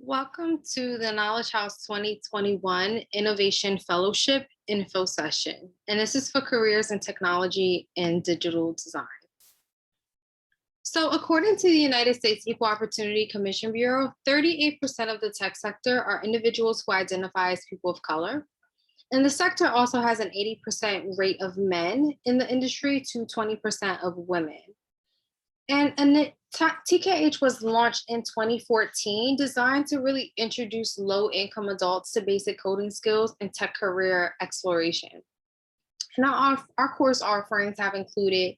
Welcome to the Knowledge House 2021 Innovation Fellowship Info Session. And this is for careers in technology and digital design. So according to the United States Equal Opportunity Commission Bureau, 38% of the tech sector are individuals who identify as people of color. And the sector also has an 80% rate of men in the industry to 20% of women. And TKH was launched in 2014, designed to really introduce low-income adults to basic coding skills and tech career exploration. Now, our course offerings have included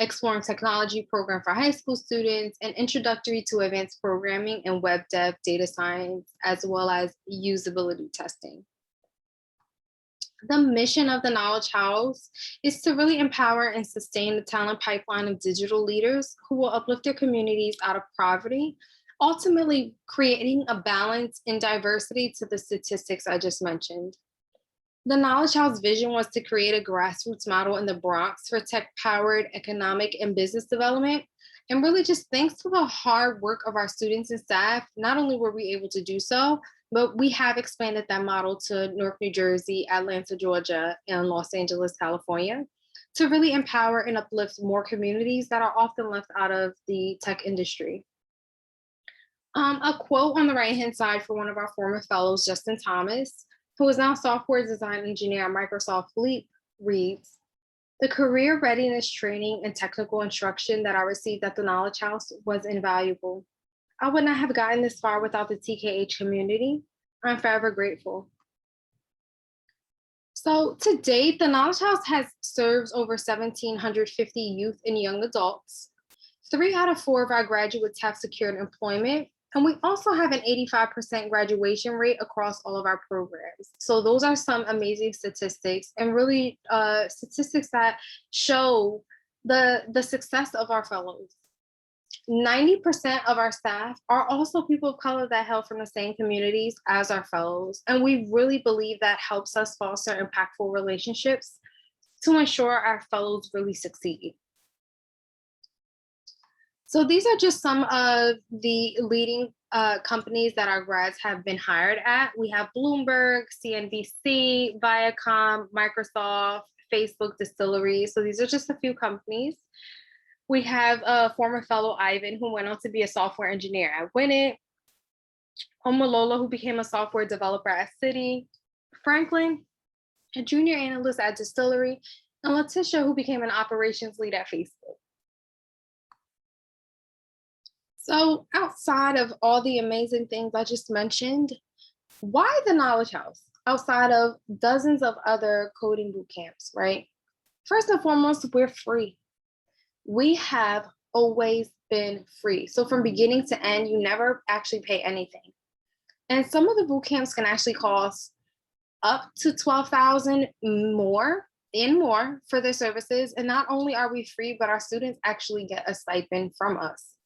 Exploring Technology program for high school students, and Introductory to Advanced Programming and Web Dev Data Science, as well as usability testing. The mission of the Knowledge House is to really empower and sustain the talent pipeline of digital leaders who will uplift their communities out of poverty, ultimately creating a balance in diversity to the statistics I just mentioned. The Knowledge House vision was to create a grassroots model in the Bronx for tech-powered economic and business development. And really just thanks to the hard work of our students and staff, not only were we able to do so, but we have expanded that model to Newark, New Jersey, Atlanta, Georgia, and Los Angeles, California, to really empower and uplift more communities that are often left out of the tech industry. A quote on the right-hand side for one of our former fellows, Justin Thomas, who is now software design engineer at Microsoft Leap, reads, "The career readiness training and technical instruction that I received at the Knowledge House was invaluable. I would not have gotten this far without the TKH community. I'm forever grateful." So to date, the Knowledge House has served over 1,750 youth and young adults. 3 out of 4 of our graduates have secured employment, and we also have an 85% graduation rate across all of our programs. So those are some amazing statistics, and really statistics that show the success of our fellows. 90% of our staff are also people of color that hail from the same communities as our fellows. And we really believe that helps us foster impactful relationships to ensure our fellows really succeed. So these are just some of the leading companies that our grads have been hired at. We have Bloomberg, CNBC, Viacom, Microsoft, Facebook Distillery. So these are just a few companies. We have a former fellow, Ivan, who went on to be a software engineer at Winnet, Omolola, who became a software developer at Citi, Franklin, a junior analyst at Distillery, and Letitia, who became an operations lead at Facebook. So outside of all the amazing things I just mentioned, why the Knowledge House outside of dozens of other coding boot camps, right? First and foremost, we're free. We have always been free. So from beginning to end, you never actually pay anything. And some of the boot camps can actually cost up to $12,000 more for their services. And not only are we free, but our students actually get a stipend from us.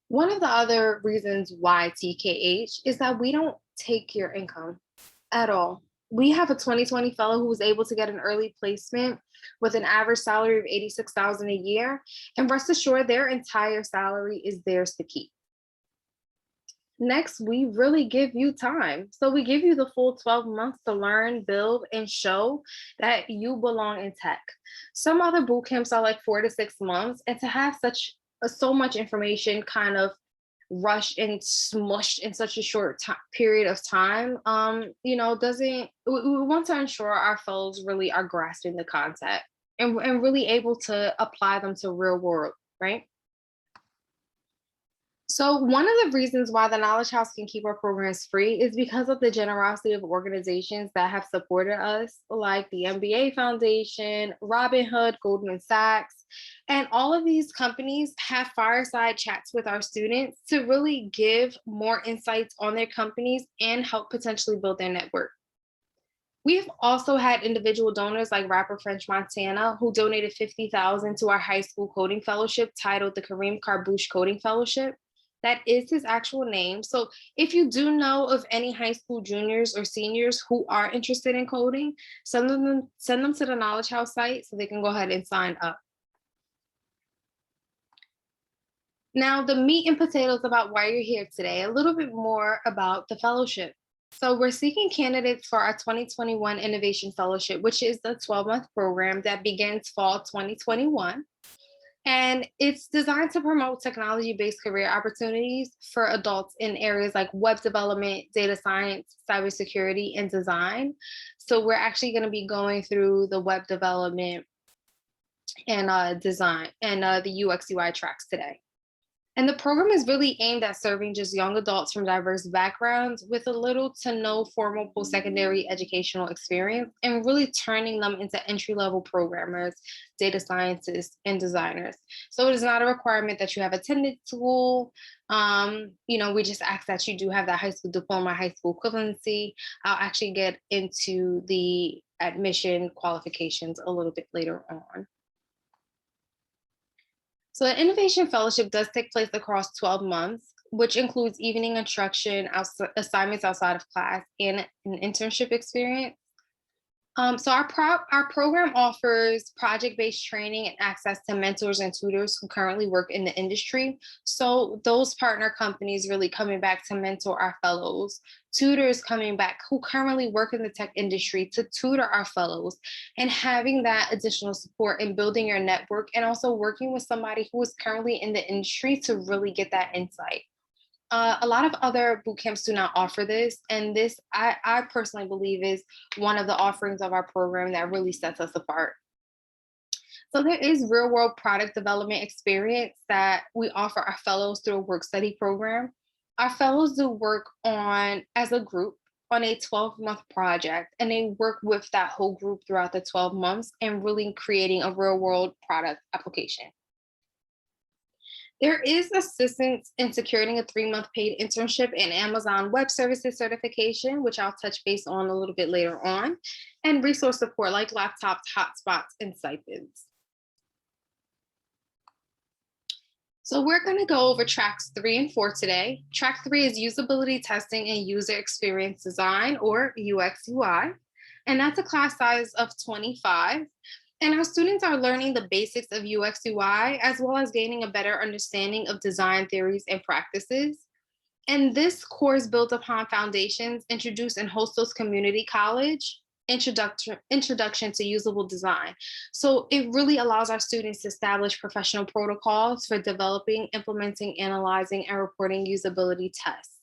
One of the other reasons why TKH is that we don't take your income at all. We have a 2020 fellow who was able to get an early placement with an average salary of $86,000 a year, and rest assured their entire salary is theirs to keep. Next, we really give you time. So we give you the full 12 months to learn, build, and show that you belong in tech. Some other boot camps are like 4 to 6 months, and to have so much information kind of rushed and smushed in such a short period of time, we want to ensure our fellows really are grasping the concept and really able to apply them to real world, right? So one of the reasons why the Knowledge House can keep our programs free is because of the generosity of organizations that have supported us, like the MBA Foundation, Robinhood, Goldman Sachs, and all of these companies have fireside chats with our students to really give more insights on their companies and help potentially build their network. We've also had individual donors like rapper French Montana, who donated $50,000 to our high school coding fellowship titled the Kareem Carbush Coding Fellowship. That is his actual name. So if you do know of any high school juniors or seniors who are interested in coding, send them to the Knowledge House site so they can go ahead and sign up. Now, the meat and potatoes about why you're here today, a little bit more about the fellowship. So, we're seeking candidates for our 2021 Innovation Fellowship, which is the 12-month program that begins fall 2021. And it's designed to promote technology based career opportunities for adults in areas like web development, data science, cybersecurity, and design. So, we're actually going to be going through the web development and design and the UX UI tracks today. And the program is really aimed at serving just young adults from diverse backgrounds with a little to no formal post secondary educational experience and really turning them into entry level programmers, data scientists, and designers. So it is not a requirement that you have attended school. We just ask that you do have that high school diploma, high school equivalency. I'll actually get into the admission qualifications a little bit later on. So the Innovation Fellowship does take place across 12 months, which includes evening instruction, assignments outside of class, and an internship experience. So our program offers project-based training and access to mentors and tutors who currently work in the industry. So those partner companies really coming back to mentor our fellows, tutors coming back who currently work in the tech industry to tutor our fellows, and having that additional support in building your network and also working with somebody who is currently in the industry to really get that insight. A lot of other boot camps do not offer this, and this I personally believe is one of the offerings of our program that really sets us apart. So there is real world product development experience that we offer our fellows through a work study program. Our fellows do work on as a group on a 12-month project, and they work with that whole group throughout the 12 months and really creating a real world product application. There is assistance in securing a 3-month paid internship in Amazon Web Services certification, which I'll touch base on a little bit later on, and resource support like laptops, hotspots, and stipends. So we're going to go over tracks 3 and 4 today. Track 3 is usability testing and user experience design, or UX UI, and that's a class size of 25. And our students are learning the basics of UX UI, as well as gaining a better understanding of design theories and practices. And this course builds upon foundations introduced in Hostos Community College, Introduction to Usable Design. So it really allows our students to establish professional protocols for developing, implementing, analyzing, and reporting usability tests.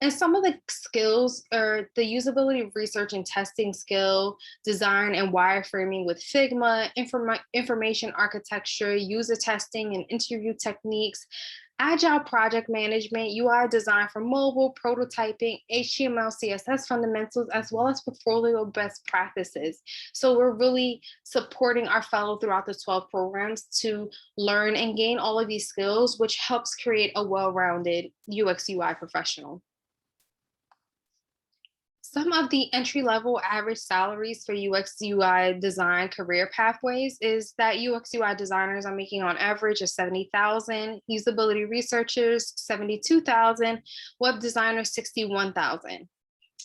And some of the skills are the usability research and testing skill, design and wireframing with Figma, information architecture, user testing and interview techniques, agile project management, UI design for mobile, prototyping, HTML, CSS fundamentals, as well as portfolio best practices. So we're really supporting our fellow throughout the 12 programs to learn and gain all of these skills, which helps create a well-rounded UX UI professional. Some of the entry-level average salaries for UX UI design career pathways is that UX UI designers are making on average of 70,000, usability researchers 72,000, web designers 61,000.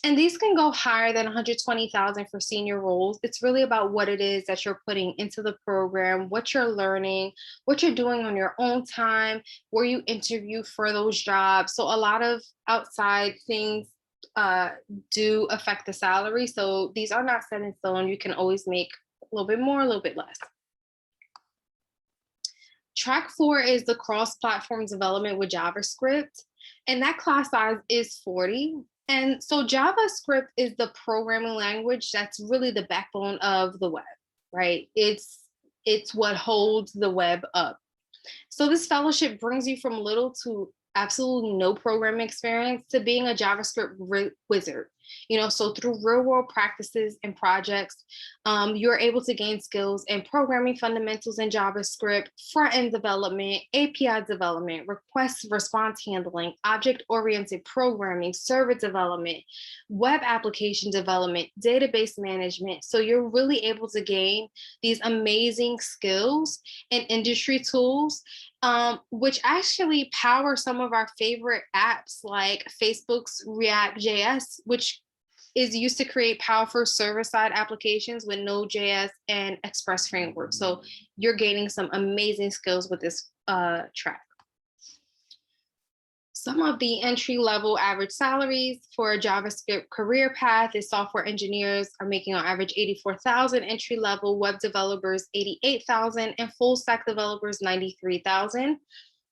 And these can go higher than 120,000 for senior roles. It's really about what it is that you're putting into the program, what you're learning, what you're doing on your own time, where you interview for those jobs. So a lot of outside things do affect the salary. So these are not set in stone. You can always make a little bit more, a little bit less. Track 4 is the cross-platform development with JavaScript, and that class size is 40. And so JavaScript is the programming language that's really the backbone of the web, right? It's what holds the web up. So this fellowship brings you from little to absolutely no programming experience to being a JavaScript wizard. So through real world practices and projects, you're able to gain skills in programming fundamentals in JavaScript, front-end development, API development, request response handling, object-oriented programming, server development, web application development, database management. So you're really able to gain these amazing skills and industry tools, which actually power some of our favorite apps like Facebook's React.js, which is used to create powerful server-side applications with Node.js and Express framework. So you're gaining some amazing skills with this track. Some of the entry-level average salaries for a JavaScript career path is software engineers are making on average 84,000, entry-level web developers 88,000, and full stack developers 93,000.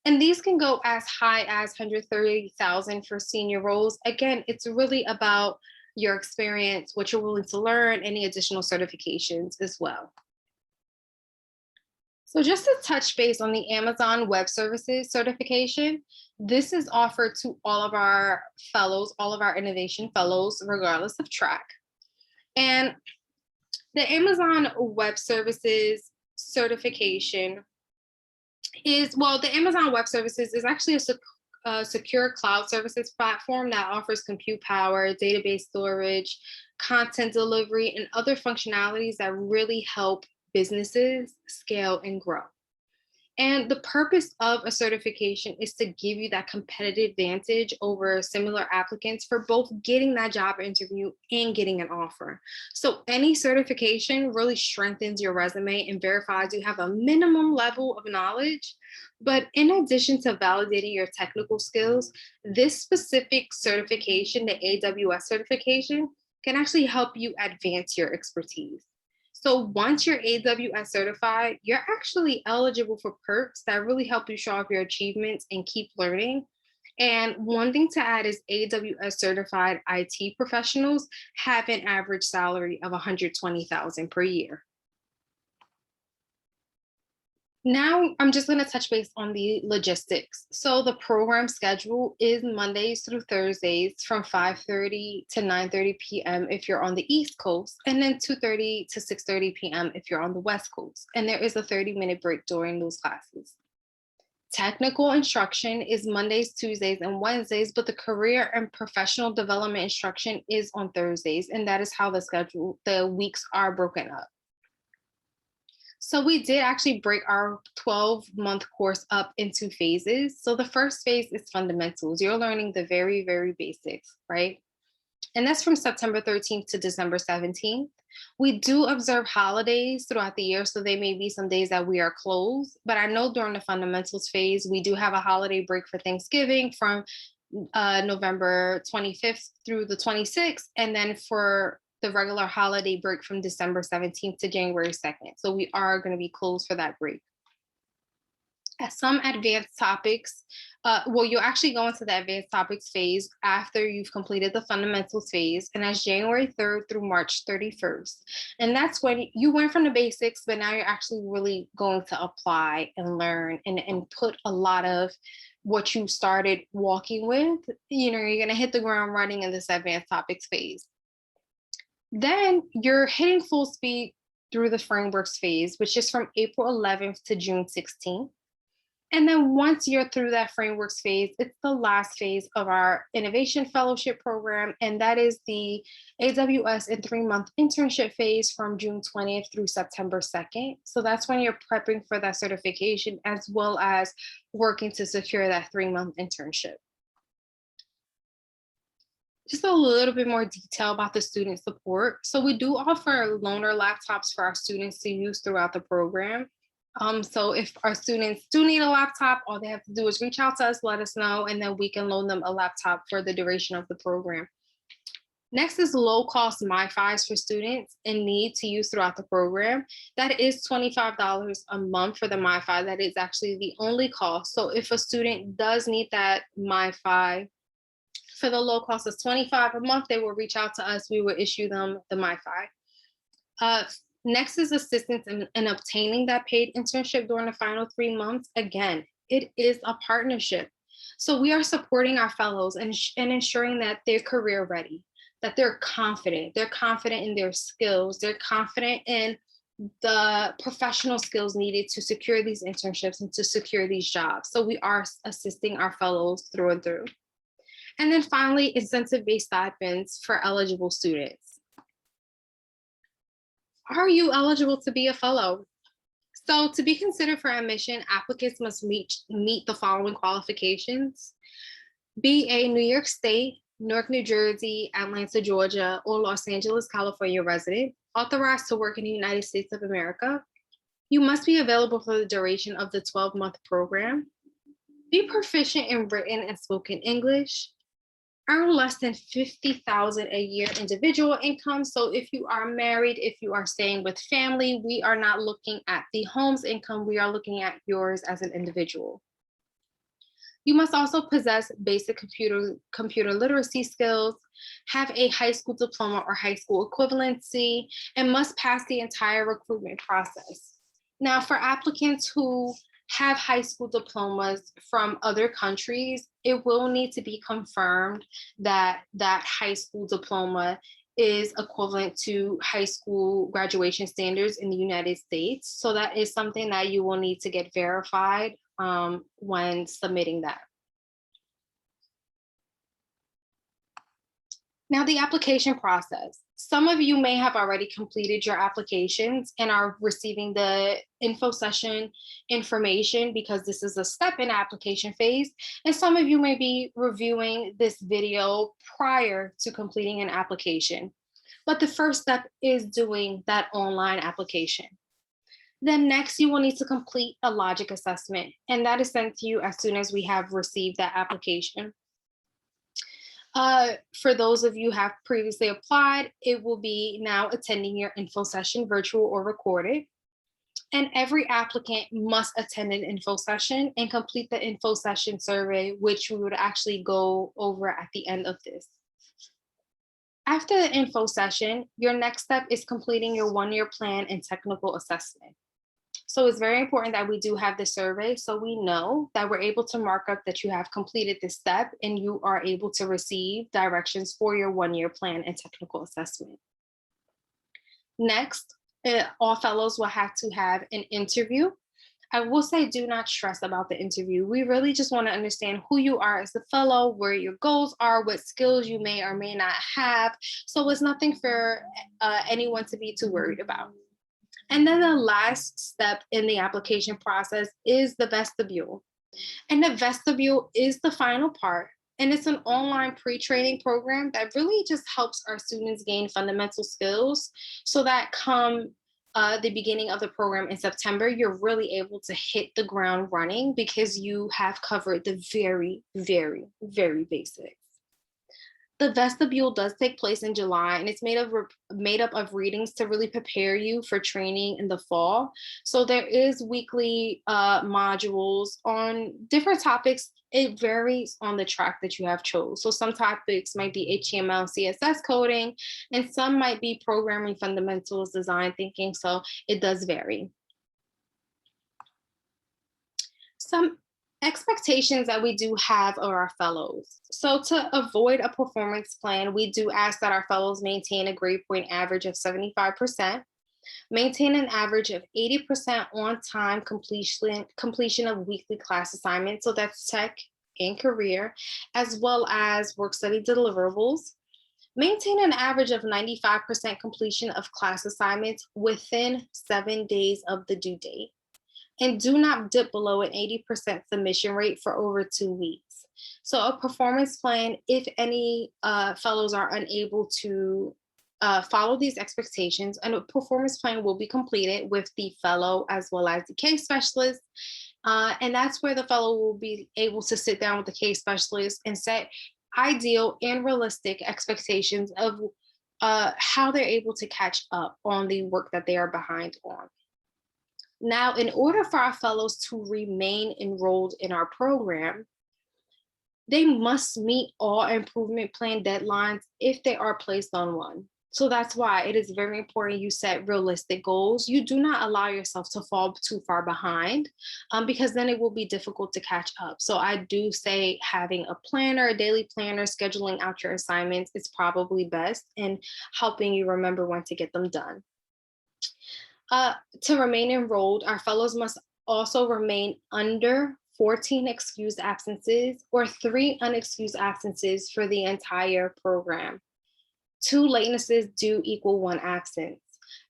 And these can go as high as 130,000 for senior roles. Again, it's really about your experience, what you're willing to learn, any additional certifications as well. So just to touch base on the Amazon Web Services certification, this is offered to all of our fellows, all of our innovation fellows, regardless of track. And the Amazon Web Services certification is, well, the Amazon Web Services is actually a secure cloud services platform that offers compute power, database storage, content delivery, and other functionalities that really help businesses scale and grow. And the purpose of a certification is to give you that competitive advantage over similar applicants for both getting that job interview and getting an offer. So any certification really strengthens your resume and verifies you have a minimum level of knowledge. But in addition to validating your technical skills, this specific certification, the AWS certification, can actually help you advance your expertise. So once you're AWS certified, you're actually eligible for perks that really help you show off your achievements and keep learning. And one thing to add is AWS certified IT professionals have an average salary of $120,000 per year. Now, I'm just going to touch base on the logistics. So the program schedule is Mondays through Thursdays from 5:30 to 9:30 p.m. if you're on the East Coast, and then 2:30 to 6:30 p.m. if you're on the West Coast. And there is a 30-minute break during those classes. Technical instruction is Mondays, Tuesdays, and Wednesdays, but the career and professional development instruction is on Thursdays, and that is how the weeks are broken up. So we did actually break our 12-month course up into phases. So the first phase is fundamentals. You're learning the very, very basics, right? And that's from September 13th to December 17th. We do observe holidays throughout the year, so there may be some days that we are closed. But I know during the fundamentals phase, we do have a holiday break for Thanksgiving from November 25th through the 26th. And then for the regular holiday break from December 17th to January 2nd. So we are going to be closed for that break. At some advanced topics, well, you'll actually go into the advanced topics phase after you've completed the fundamentals phase, and that's January 3rd through March 31st. And that's when you went from the basics, but now you're actually really going to apply and learn and put a lot of what you started walking with. You're going to hit the ground running in this advanced topics phase. Then you're hitting full speed through the frameworks phase, which is from April 11th to June 16th. And then once you're through that frameworks phase, it's the last phase of our innovation fellowship program. And that is the AWS and 3-month internship phase from June 20th through September 2nd. So that's when you're prepping for that certification, as well as working to secure that 3-month internship. Just a little bit more detail about the student support. So we do offer loaner laptops for our students to use throughout the program. So if our students do need a laptop, all they have to do is reach out to us, let us know, and then we can loan them a laptop for the duration of the program. Next is low-cost MiFis for students in need to use throughout the program. That is $25 a month for the MiFi. That is actually the only cost. So if a student does need that MiFi, for the low cost of $25 a month, they will reach out to us. We will issue them the MiFi. Next is assistance in obtaining that paid internship during the final 3 months. Again, it is a partnership. So we are supporting our fellows and ensuring that they're career ready, that they're confident. They're confident in their skills. They're confident in the professional skills needed to secure these internships and to secure these jobs. So we are assisting our fellows through and through. And then finally, incentive-based stipends for eligible students. Are you eligible to be a fellow? So to be considered for admission, applicants must meet the following qualifications: be a New York State, Newark, New Jersey, Atlanta, Georgia, or Los Angeles, California resident, authorized to work in the United States of America. You must be available for the duration of the 12-month program. Be proficient in written and spoken English. Earn less than 50,000 a year individual income. So if you are married, if you are staying with family, we are not looking at the home's income, we are looking at yours as an individual. You must also possess basic computer literacy skills, have a high school diploma or high school equivalency, and must pass the entire recruitment process. Now, for applicants who have high school diplomas from other countries, it will need to be confirmed that that high school diploma is equivalent to high school graduation standards in the United States. So that is something that you will need to get verified when submitting that. Now, the application process. Some of you may have already completed your applications and are receiving the info session information because this is a step in application phase. And some of you may be reviewing this video prior to completing an application. But the first step is doing that online application. Then next, you will need to complete a logic assessment, and that is sent to you as soon as we have received that application. For those of you who have previously applied, it will be now attending your info session, virtual or recorded. And every applicant must attend an info session and complete the info session survey, which we would actually go over at the end of this. After the info session, your next step is completing your one-year plan and technical assessment. So it's very important that we do have the survey so we know that we're able to mark up that you have completed this step and you are able to receive directions for your one-year plan and technical assessment. Next, all fellows will have to have an interview. I will say do not stress about the interview. We really just want to understand who you are as a fellow, where your goals are, what skills you may or may not have. So it's nothing for anyone to be too worried about. And then the last step in the application process is the vestibule. And the vestibule is the final part. And it's an online pre-training program that really just helps our students gain fundamental skills so that come the beginning of the program in September, you're really able to hit the ground running because you have covered the very, very, very basics. The vestibule does take place in July, and it's made up of readings to really prepare you for training in the fall. So there is weekly modules on different topics. It varies on the track that you have chose. So some topics might be HTML, CSS coding, and some might be programming fundamentals, design thinking. So it does vary. Some expectations that we do have of our fellows. So to avoid a performance plan, we do ask that our fellows maintain a grade point average of 75%, maintain an average of 80% on-time completion of weekly class assignments. So that's tech and career, as well as work study deliverables. Maintain an average of 95% completion of class assignments within 7 days of the due date. And do not dip below an 80% submission rate for over 2 weeks. So a performance plan, if any fellows are unable to follow these expectations, and a performance plan will be completed with the fellow as well as the case specialist. And that's where the fellow will be able to sit down with the case specialist and set ideal and realistic expectations of how they're able to catch up on the work that they are behind on. Now, in order for our fellows to remain enrolled in our program, they must meet all improvement plan deadlines if they are placed on one. So that's why it is very important you set realistic goals. You do not allow yourself to fall too far behind because then it will be difficult to catch up. So I do say having a planner, a daily planner, scheduling out your assignments is probably best in helping you remember when to get them done. To remain enrolled, our fellows must also remain under 14 excused absences or 3 unexcused absences for the entire program. 2 latenesses do equal 1 absence.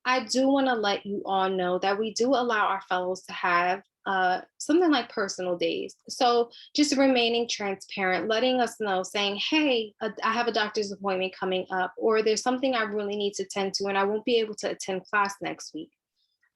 I do want to let you all know that we do allow our fellows to have something like personal days. So just remaining transparent, letting us know, saying, hey, I have a doctor's appointment coming up, or there's something I really need to attend to and I won't be able to attend class next week.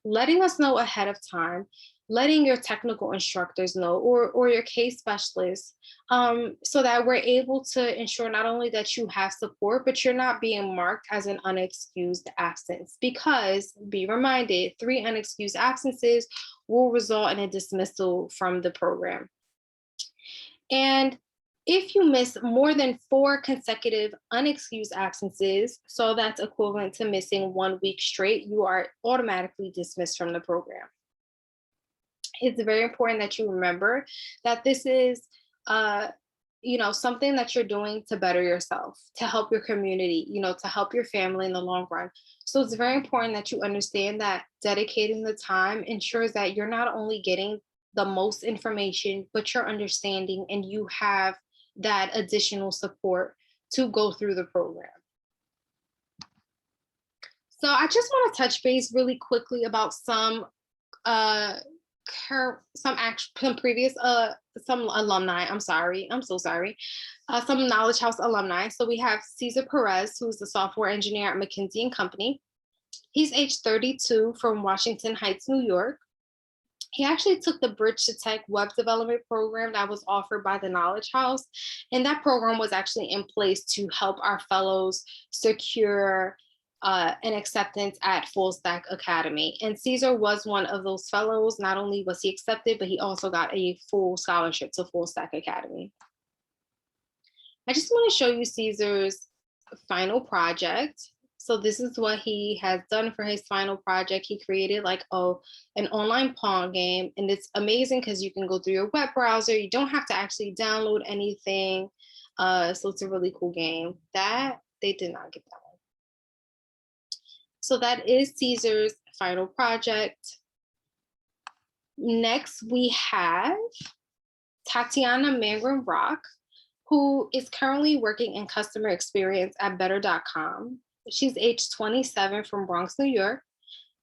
Letting us know ahead of time letting your technical instructors know or your case specialists, so that we're able to ensure not only that you have support, but you're not being marked as an unexcused absence. Because be reminded, 3 unexcused absences will result in a dismissal from the program. And if you miss more than 4 consecutive unexcused absences, so that's equivalent to missing 1 week straight, you are automatically dismissed from the program. It's very important that you remember that this is something that you're doing to better yourself, to help your community, to help your family in the long run. So it's very important that you understand that dedicating the time ensures that you're not only getting the most information, but you're understanding and you have that additional support to go through the program. So I just want to touch base really quickly about some previous some alumni. I'm so sorry. Some Knowledge House alumni. So we have Cesar Perez, who's the software engineer at McKinsey and Company. He's age 32 from Washington Heights, New York. He actually took the Bridge to Tech web development program that was offered by the Knowledge House. And that program was actually in place to help our fellows secure an acceptance at Full Stack Academy. And Cesar was one of those fellows. Not only was he accepted, but he also got a full scholarship to Full Stack Academy. I just want to show you Cesar's final project. So this is what he has done for his final project. He created like an online Pong game, and it's amazing because you can go through your web browser. You don't have to actually download anything. So it's a really cool game. That they did not get that one. So that is Cesar's final project. Next, we have Tatiana Mangrum Rock, who is currently working in customer experience at Better.com. She's age 27 from Bronx, New York.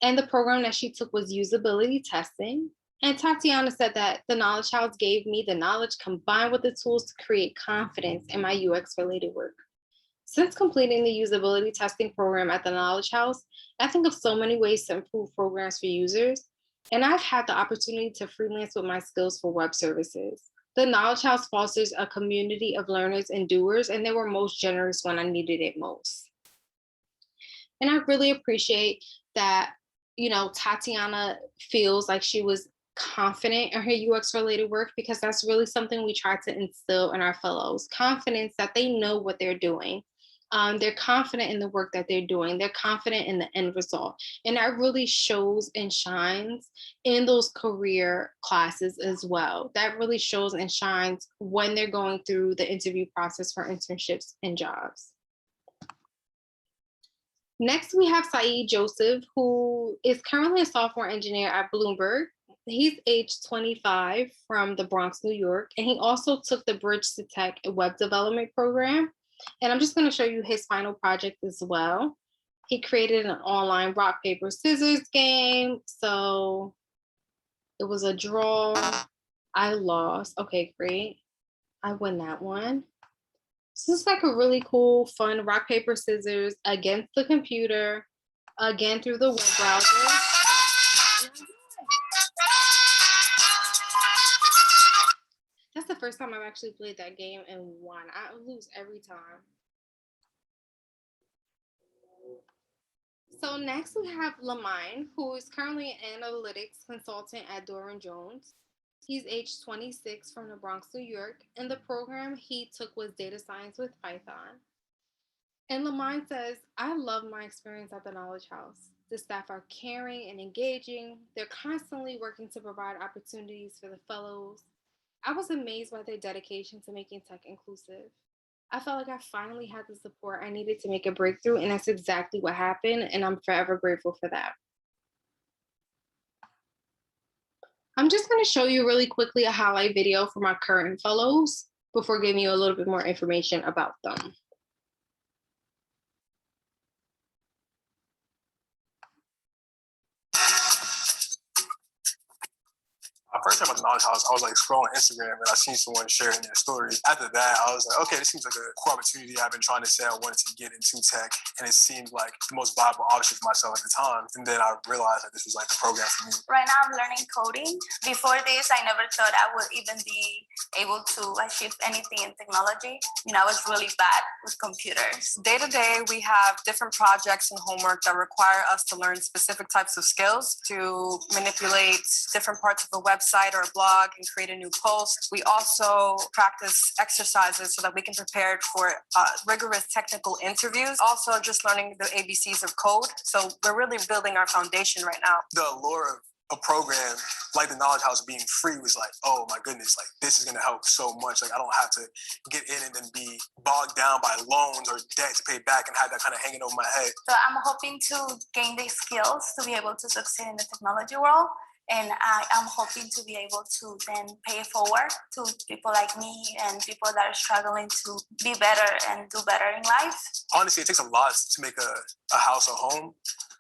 And the program that she took was usability testing. And Tatiana said that the Knowledge House gave me the knowledge combined with the tools to create confidence in my UX related work. Since completing the usability testing program at the Knowledge House, I think of so many ways to improve programs for users. And I've had the opportunity to freelance with my skills for web services. The Knowledge House fosters a community of learners and doers, and they were most generous when I needed it most. And I really appreciate that, Tatiana feels like she was confident in her UX related work, because that's really something we try to instill in our fellows. Confidence that they know what they're doing. They're confident in the work that they're doing. They're confident in the end result. And that really shows and shines in those career classes as well. That really shows and shines when they're going through the interview process for internships and jobs. Next, we have Saeed Joseph, who is currently a software engineer at Bloomberg. He's age 25 from the Bronx, New York, and he also took the Bridge to Tech web development program. And I'm just going to show you his final project as well. He created an online rock, paper, scissors game. So it was a draw. I lost. Okay, great. I win that one. So this is like a really cool, fun rock, paper, scissors against the computer, again through the web browser. That's the first time I've actually played that game and won. I lose every time. So next we have Lamine, who is currently an analytics consultant at Doran Jones. He's age 26 from the Bronx, New York, and the program he took was data science with Python. And Lamine says, I love my experience at the Knowledge House. The staff are caring and engaging. They're constantly working to provide opportunities for the fellows. I was amazed by their dedication to making tech inclusive. I felt like I finally had the support I needed to make a breakthrough, and that's exactly what happened, and I'm forever grateful for that. I'm just going to show you really quickly a highlight video from our current fellows before giving you a little bit more information about them. I first heard about the Knowledge House, I was like scrolling Instagram and I seen someone sharing their story. After that, I was like, okay, this seems like a cool opportunity. I've been trying to say I wanted to get into tech, and it seemed like the most viable option for myself at the time. And then I realized that this was like the program for me. Right now, I'm learning coding. Before this, I never thought I would even be able to achieve anything in technology. You know, I was really bad with computers. Day to day, we have different projects and homework that require us to learn specific types of skills to manipulate different parts of a website or a blog and create a new post. We also practice exercises so that we can prepare for rigorous technical interviews. Also, just learning the ABCs of code. So we're really building our foundation right now. The allure of a program like the Knowledge House being free was like, oh my goodness, like this is gonna help so much. Like I don't have to get in and then be bogged down by loans or debt to pay back and have that kind of hanging over my head. So I'm hoping to gain the skills to be able to succeed in the technology world. And I am hoping to be able to then pay it forward to people like me and people that are struggling to be better and do better in life. Honestly, it takes a lot to make a house a home.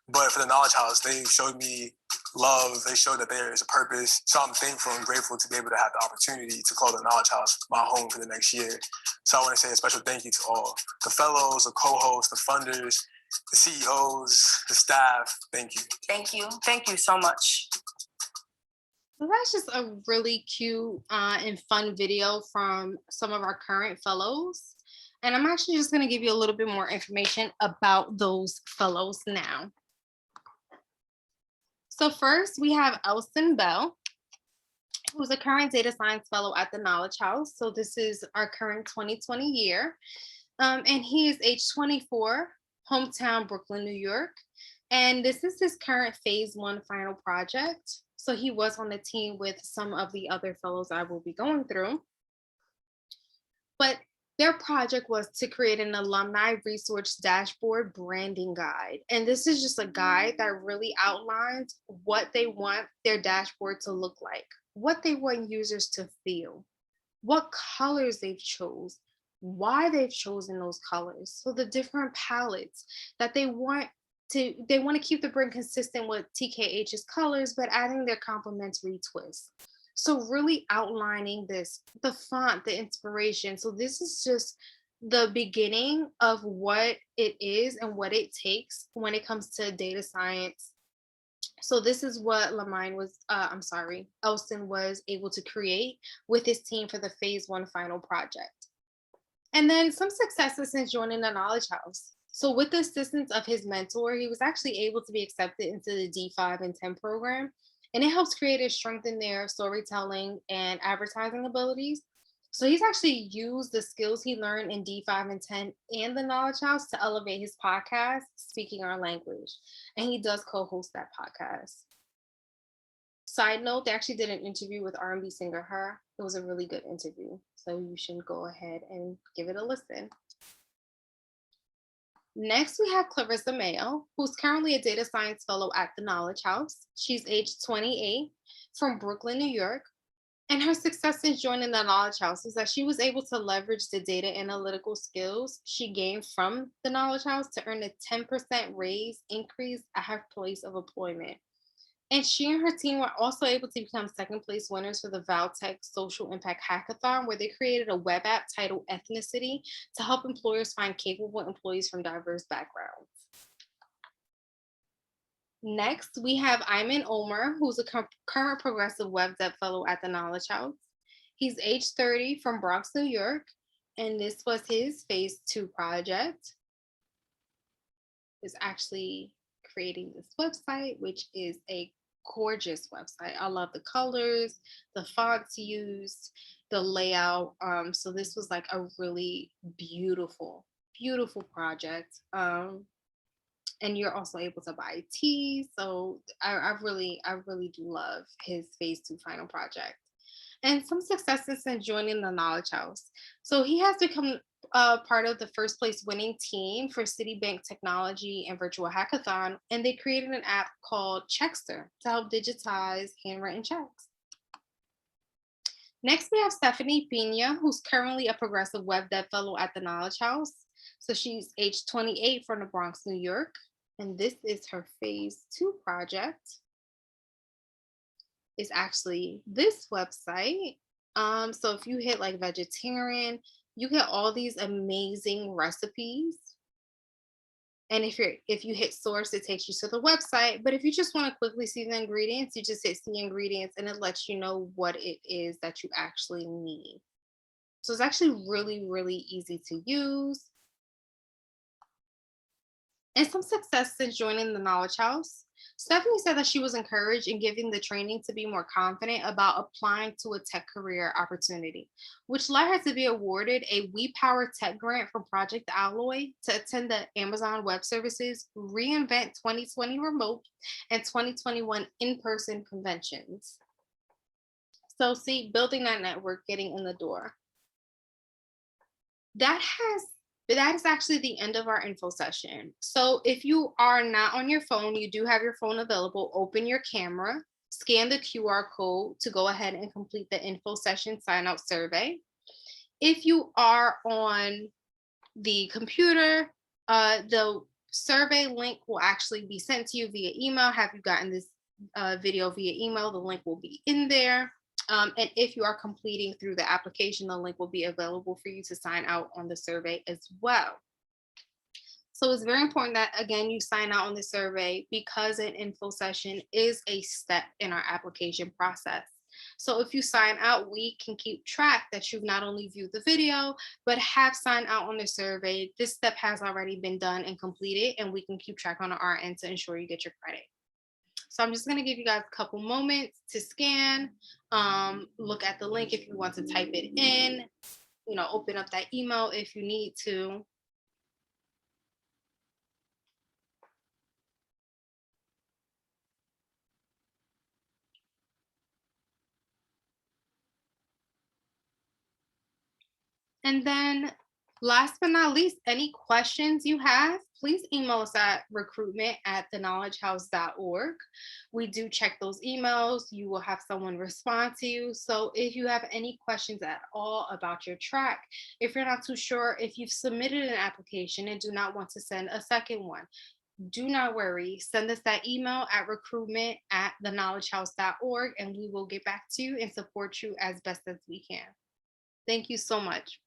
But for the Knowledge House, they showed me love. They showed that there is a purpose. So I'm thankful and grateful to be able to have the opportunity to call the Knowledge House my home for the next year. So I want to say a special thank you to all the fellows, the co-hosts, the funders, the CEOs, the staff. Thank you. Thank you. Thank you so much. So that's just a really cute and fun video from some of our current fellows. And I'm actually just going to give you a little bit more information about those fellows now. So first, we have Elson Bell, who's a current data science fellow at the Knowledge House. So this is our current 2020 year. And he is age 24, hometown Brooklyn, New York. And this is his current phase 1 final project. So he was on the team with some of the other fellows I will be going through. But their project was to create an alumni resource dashboard branding guide. And this is just a guide that really outlines what they want their dashboard to look like, what they want users to feel, what colors they've chose, why they've chosen those colors. So the different palettes that they want to keep the brand consistent with TKH's colors, but adding their complementary twists. So really outlining this, the font, the inspiration. So this is just the beginning of what it is and what it takes when it comes to data science. So this is what Elson was able to create with his team for the phase 1 final project. And then some successes since joining the Knowledge House. So with the assistance of his mentor, he was actually able to be accepted into the D5 and 10 program. And it helps creators strengthen their storytelling and advertising abilities. So he's actually used the skills he learned in D5 and 10 and the Knowledge House to elevate his podcast, Speaking Our Language. And he does co-host that podcast. Side note, they actually did an interview with R&B singer Her. It was a really good interview. So you should go ahead and give it a listen. Next, we have Clarissa Mayo, who's currently a data science fellow at the Knowledge House. She's age 28 from Brooklyn, New York. And her success in joining the Knowledge House is that she was able to leverage the data analytical skills she gained from the Knowledge House to earn a 10% raise increase at her place of employment. And she and her team were also able to become second place winners for the Valtech Social Impact Hackathon, where they created a web app titled Ethnicity to help employers find capable employees from diverse backgrounds. Next, we have Ayman Omer, who's a current progressive web dev fellow at the Knowledge House. He's age 30 from Bronx, New York, and this was his phase 2 project. Is actually creating this website, which is a gorgeous website. I love the colors, the fonts used, the layout. So this was like a really beautiful project. And you're also able to buy tea. So I really do love his phase 2 final project. And some successes in joining the Knowledge House. So he has become part of the first place winning team for Citibank Technology and Virtual Hackathon, and they created an app called Checkster to help digitize handwritten checks. Next, we have Stephanie Pina, who's currently a progressive web dev fellow at the Knowledge House. So she's age 28 from the Bronx, New York, and this is her phase 2 project. is actually this website. So if you hit like vegetarian, you get all these amazing recipes. And if you hit source, it takes you to the website. But if you just want to quickly see the ingredients, you just hit see ingredients and it lets you know what it is that you actually need. So it's actually really, really easy to use. And some success since joining the Knowledge House. Stephanie said that she was encouraged in giving the training to be more confident about applying to a tech career opportunity, which led her to be awarded a We Power Tech grant from Project Alloy to attend the Amazon Web Services reInvent 2020 remote and 2021 in-person conventions. So see, building that network, getting in the door. That is actually the end of our info session. So if you are not on your phone, you do have your phone available, open your camera, scan the QR code to go ahead and complete the info session sign out survey. If you are on the computer, the survey link will actually be sent to you via email. Have you gotten this video via email? The link will be in there. And if you are completing through the application, the link will be available for you to sign out on the survey as well. So it's very important that, again, you sign out on the survey because an info session is a step in our application process. So if you sign out, we can keep track that you've not only viewed the video, but have signed out on the survey. This step has already been done and completed, and we can keep track on our end to ensure you get your credit. So I'm just going to give you guys a couple moments to scan, look at the link if you want to type it in, open up that email if you need to. And then last but not least, any questions you have, please email us at recruitment@theknowledgehouse.org. We do check those emails. You will have someone respond to you. So if you have any questions at all about your track, if you're not too sure, if you've submitted an application and do not want to send a second one, do not worry. Send us that email at recruitment@theknowledgehouse.org and we will get back to you and support you as best as we can. Thank you so much.